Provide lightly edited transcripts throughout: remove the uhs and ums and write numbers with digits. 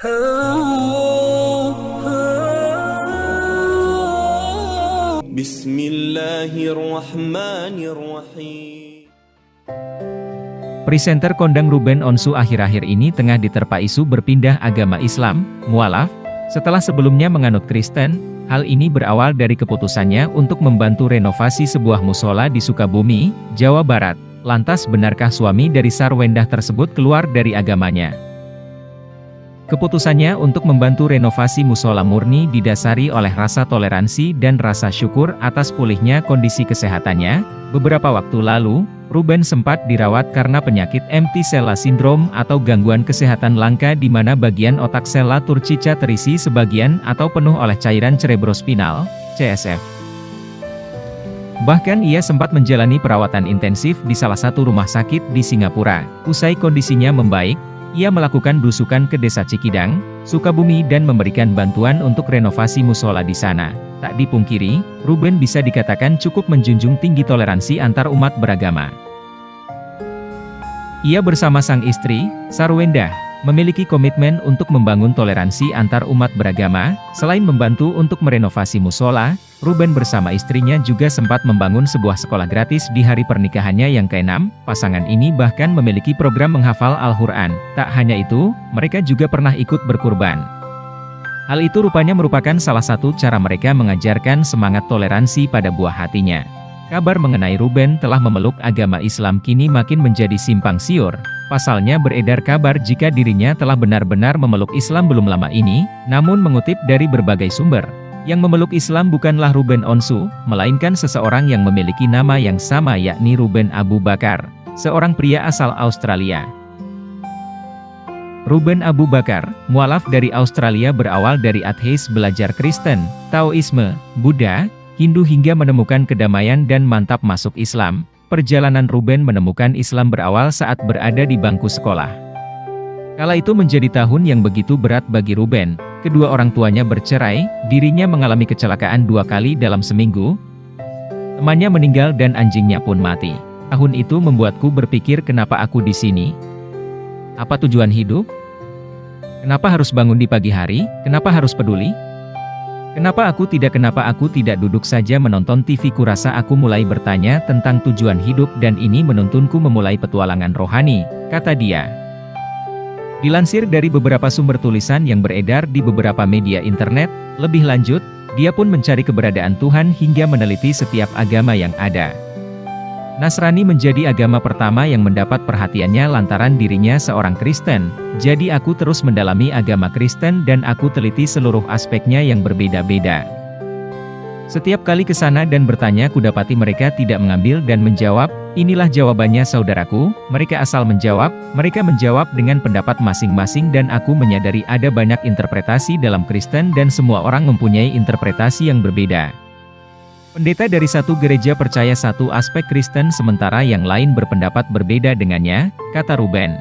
Bismillahirrahmanirrahim. Presenter kondang Ruben Onsu akhir-akhir ini tengah diterpa isu berpindah agama Islam, mualaf, setelah sebelumnya menganut Kristen. Hal ini berawal dari keputusannya untuk membantu renovasi sebuah musola di Sukabumi, Jawa Barat. Lantas benarkah suami dari Sarwendah tersebut keluar dari agamanya? Keputusannya untuk membantu renovasi musola murni didasari oleh rasa toleransi dan rasa syukur atas pulihnya kondisi kesehatannya. Beberapa waktu lalu, Ruben sempat dirawat karena penyakit empty sella syndrome atau gangguan kesehatan langka di mana bagian otak sella Turcica terisi sebagian atau penuh oleh cairan cerebrospinal, CSF. Bahkan ia sempat menjalani perawatan intensif di salah satu rumah sakit di Singapura. Usai kondisinya membaik, ia melakukan belusukan ke desa Cikidang, Sukabumi dan memberikan bantuan untuk renovasi musola di sana. Tak dipungkiri, Ruben bisa dikatakan cukup menjunjung tinggi toleransi antar umat beragama. Ia bersama sang istri, Sarwendah, memiliki komitmen untuk membangun toleransi antar umat beragama. Selain membantu untuk merenovasi musola, Ruben bersama istrinya juga sempat membangun sebuah sekolah gratis di hari pernikahannya yang ke-6. Pasangan ini bahkan memiliki program menghafal Al-Quran. Tak hanya itu, mereka juga pernah ikut berkurban. Hal itu rupanya merupakan salah satu cara mereka mengajarkan semangat toleransi pada buah hatinya. Kabar mengenai Ruben telah memeluk agama Islam kini makin menjadi simpang siur. Pasalnya beredar kabar jika dirinya telah benar-benar memeluk Islam belum lama ini, namun mengutip dari berbagai sumber, yang memeluk Islam bukanlah Ruben Onsu, melainkan seseorang yang memiliki nama yang sama yakni Ruben Abu Bakar, seorang pria asal Australia. Ruben Abu Bakar, mualaf dari Australia berawal dari ateis belajar Kristen, Taoisme, Buddha, Hindu hingga menemukan kedamaian dan mantap masuk Islam. Perjalanan Ruben menemukan Islam berawal saat berada di bangku sekolah. Kala itu menjadi tahun yang begitu berat bagi Ruben. Kedua orang tuanya bercerai, dirinya mengalami kecelakaan 2 kali dalam seminggu. Temannya meninggal dan anjingnya pun mati. Tahun itu membuatku berpikir kenapa aku di sini? Apa tujuan hidup? Kenapa harus bangun di pagi hari? Kenapa harus peduli? Kenapa aku tidak duduk saja menonton TV? Kurasa aku mulai bertanya tentang tujuan hidup dan ini menuntunku memulai petualangan rohani, kata dia. Dilansir dari beberapa sumber tulisan yang beredar di beberapa media internet, lebih lanjut, dia pun mencari keberadaan Tuhan hingga meneliti setiap agama yang ada. Nasrani menjadi agama pertama yang mendapat perhatiannya lantaran dirinya seorang Kristen. Jadi aku terus mendalami agama Kristen dan aku teliti seluruh aspeknya yang berbeda-beda. Setiap kali ke sana dan bertanya kudapati mereka tidak mengambil dan menjawab, inilah jawabannya saudaraku, mereka asal menjawab, mereka menjawab dengan pendapat masing-masing dan aku menyadari ada banyak interpretasi dalam Kristen dan semua orang mempunyai interpretasi yang berbeda. Pendeta dari satu gereja percaya satu aspek Kristen sementara yang lain berpendapat berbeda dengannya, kata Ruben.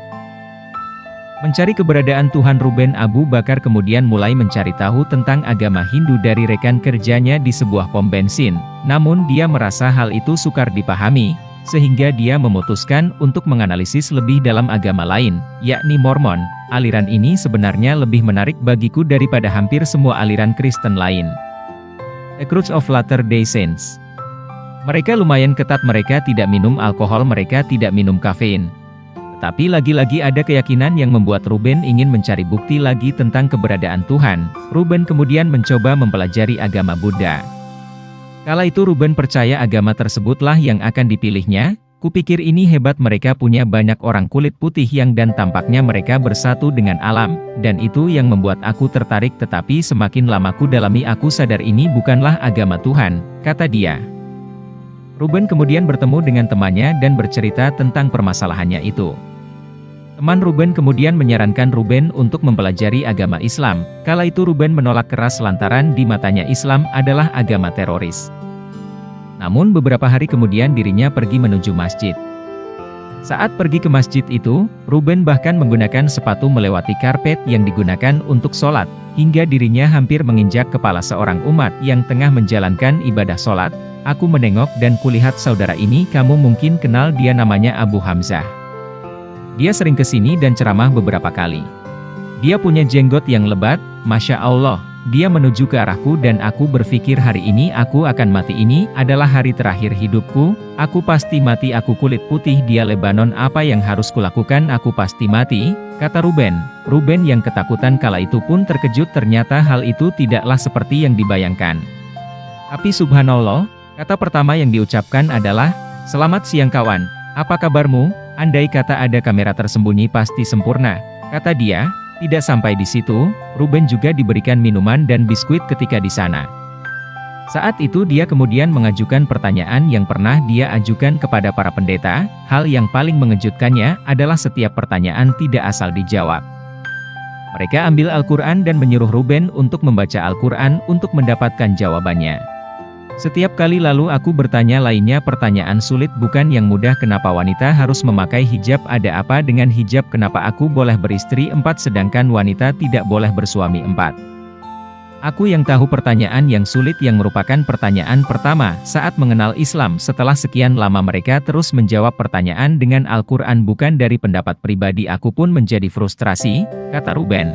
Mencari keberadaan Tuhan, Ruben Abu Bakar kemudian mulai mencari tahu tentang agama Hindu dari rekan kerjanya di sebuah pom bensin. Namun dia merasa hal itu sukar dipahami, sehingga dia memutuskan untuk menganalisis lebih dalam agama lain, yakni Mormon. Aliran ini sebenarnya lebih menarik bagiku daripada hampir semua aliran Kristen lain. A Church of Latter-day Saints. Mereka lumayan ketat, mereka tidak minum alkohol, mereka tidak minum kafein. Tetapi lagi-lagi ada keyakinan yang membuat Ruben ingin mencari bukti lagi tentang keberadaan Tuhan. Ruben kemudian mencoba mempelajari agama Buddha. Kala itu Ruben percaya agama tersebutlah yang akan dipilihnya. Kupikir ini hebat, mereka punya banyak orang kulit putih yang dan tampaknya mereka bersatu dengan alam, dan itu yang membuat aku tertarik. Tetapi semakin lama ku dalami aku sadar ini bukanlah agama Tuhan, kata dia. Ruben kemudian bertemu dengan temannya dan bercerita tentang permasalahannya itu. Teman Ruben kemudian menyarankan Ruben untuk mempelajari agama Islam. Kala itu Ruben menolak keras lantaran di matanya Islam adalah agama teroris. Namun beberapa hari kemudian dirinya pergi menuju masjid. Saat pergi ke masjid itu, Ruben bahkan menggunakan sepatu melewati karpet yang digunakan untuk sholat, hingga dirinya hampir menginjak kepala seorang umat yang tengah menjalankan ibadah sholat. Aku menengok dan kulihat saudara ini, kamu mungkin kenal dia, namanya Abu Hamzah. Dia sering kesini dan ceramah beberapa kali. Dia punya jenggot yang lebat, Masya Allah. Dia menuju ke arahku dan aku berpikir hari ini aku akan mati, ini adalah hari terakhir hidupku, aku pasti mati, aku kulit putih, dia Lebanon, apa yang harus kulakukan, aku pasti mati, kata Ruben. Ruben yang ketakutan kala itu pun terkejut, ternyata hal itu tidaklah seperti yang dibayangkan. Tapi subhanallah, kata pertama yang diucapkan adalah, "Selamat siang kawan, apa kabarmu? Andai kata ada kamera tersembunyi pasti sempurna," kata dia. Tidak sampai di situ, Ruben juga diberikan minuman dan biskuit ketika di sana. Saat itu dia kemudian mengajukan pertanyaan yang pernah dia ajukan kepada para pendeta. Hal yang paling mengejutkannya adalah setiap pertanyaan tidak asal dijawab. Mereka ambil Al-Quran dan menyuruh Ruben untuk membaca Al-Quran untuk mendapatkan jawabannya. Setiap kali lalu aku bertanya lainnya, pertanyaan sulit bukan yang mudah, kenapa wanita harus memakai hijab, ada apa dengan hijab, kenapa aku boleh beristri 4 sedangkan wanita tidak boleh bersuami 4. Aku yang tahu pertanyaan yang sulit yang merupakan pertanyaan pertama saat mengenal Islam. Setelah sekian lama mereka terus menjawab pertanyaan dengan Al-Quran bukan dari pendapat pribadi, aku pun menjadi frustrasi, kata Ruben.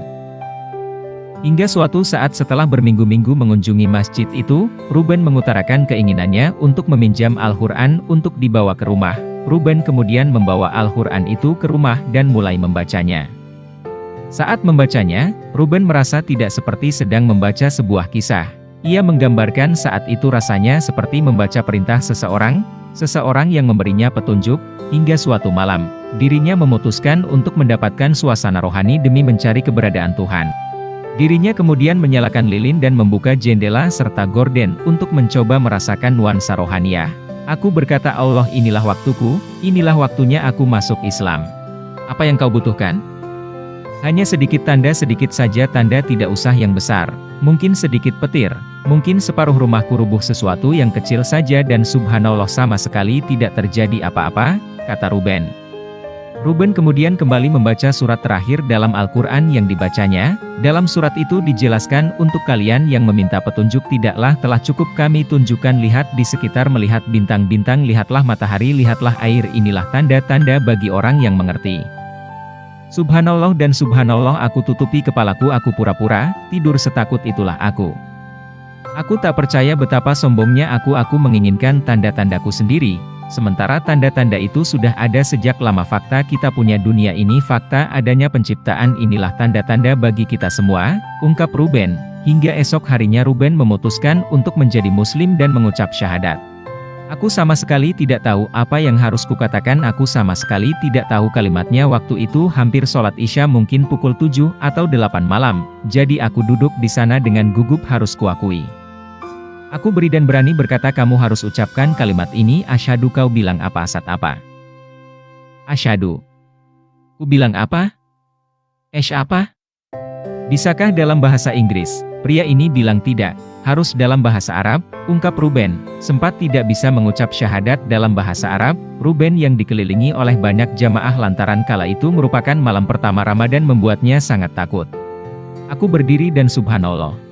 Hingga suatu saat setelah berminggu-minggu mengunjungi masjid itu, Ruben mengutarakan keinginannya untuk meminjam Al-Quran untuk dibawa ke rumah. Ruben kemudian membawa Al-Quran itu ke rumah dan mulai membacanya. Saat membacanya, Ruben merasa tidak seperti sedang membaca sebuah kisah. Ia menggambarkan saat itu rasanya seperti membaca perintah seseorang yang memberinya petunjuk. Hingga suatu malam, dirinya memutuskan untuk mendapatkan suasana rohani demi mencari keberadaan Tuhan. Dirinya kemudian menyalakan lilin dan membuka jendela serta gorden untuk mencoba merasakan nuansa rohaniah. Aku berkata, Allah, inilah waktuku, inilah waktunya aku masuk Islam. Apa yang kau butuhkan? Hanya sedikit tanda, sedikit saja tanda, tidak usah yang besar. Mungkin sedikit petir, mungkin separuh rumahku rubuh, sesuatu yang kecil saja dan subhanallah sama sekali tidak terjadi apa-apa, kata Ruben. Ruben kemudian kembali membaca surat terakhir dalam Al-Quran yang dibacanya. Dalam surat itu dijelaskan, untuk kalian yang meminta petunjuk tidaklah telah cukup kami tunjukkan, lihat di sekitar, melihat bintang-bintang, lihatlah matahari, lihatlah air, inilah tanda-tanda bagi orang yang mengerti. Subhanallah dan subhanallah, aku tutupi kepalaku, aku pura-pura tidur, setakut itulah aku. Aku tak percaya betapa sombongnya aku menginginkan tanda-tandaku sendiri. Sementara tanda-tanda itu sudah ada sejak lama. Fakta kita punya dunia ini, fakta adanya penciptaan, inilah tanda-tanda bagi kita semua, ungkap Ruben. Hingga esok harinya Ruben memutuskan untuk menjadi muslim dan mengucap syahadat. Aku sama sekali tidak tahu apa yang harus kukatakan, aku sama sekali tidak tahu kalimatnya. Waktu itu hampir sholat isya, mungkin pukul 7 atau 8 malam, jadi aku duduk di sana dengan gugup, harus kuakui. Aku beri dan berani berkata, kamu harus ucapkan kalimat ini, asyhadu. Kau bilang apa? Asad apa? Asyhadu. Ku bilang apa? Apa? Bisakah dalam bahasa Inggris? Pria ini bilang tidak, harus dalam bahasa Arab, ungkap Ruben. Sempat tidak bisa mengucap syahadat dalam bahasa Arab, Ruben yang dikelilingi oleh banyak jamaah lantaran kala itu merupakan malam pertama Ramadan membuatnya sangat takut. Aku berdiri dan subhanallah.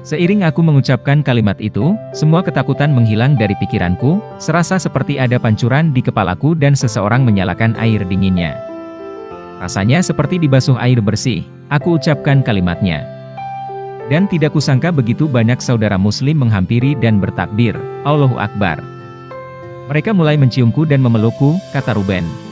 Seiring aku mengucapkan kalimat itu, semua ketakutan menghilang dari pikiranku, serasa seperti ada pancuran di kepalaku dan seseorang menyalakan air dinginnya. Rasanya seperti dibasuh air bersih, aku ucapkan kalimatnya. Dan tidak kusangka begitu banyak saudara muslim menghampiri dan bertakbir, Allahu Akbar. Mereka mulai menciumku dan memelukku, kata Ruben.